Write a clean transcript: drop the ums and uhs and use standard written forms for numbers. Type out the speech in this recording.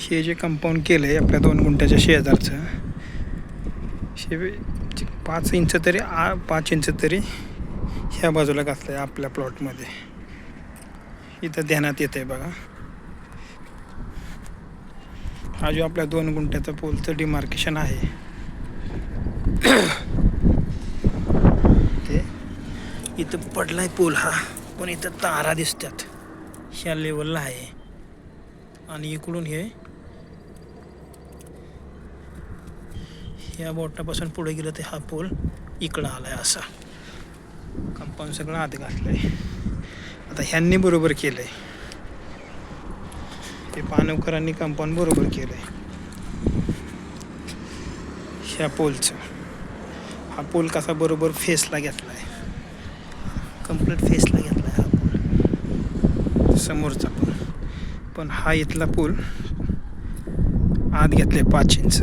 हे जे कंपाऊंड केलं आहे आपल्या 2 गुंठ्याच्या शेजारचं, हे 5 इंच तरी 5 इंच तरी ह्या बाजूला घातलं आहे आपल्या प्लॉटमध्ये. इथं ध्यानात येतं आहे बघा. हा जो आपल्या 2 गुंठ्याचा पोलचं डिमार्केशन आहे ते इथं पडलाय पोल हा, पण इथं तारा दिसतात ह्या लेवलला आहे. आणि इकडून ह्या बोटापासून पुढे गेलं तर हा पोल इकडं आलाय. असा कंपाऊंड सगळं आत घातलंय. आता ह्यांनी बरोबर केलंय, ते पानवकरांनी कंपाऊंड बरोबर केलंय ह्या पोलचं. हा पोल कसा बरोबर फेसला घेतलाय, कम्प्लीट फेसला घेतलाय हा पोल समोरचा पोल. पण हा इथला पोल आत घेतलाय 5 इंच.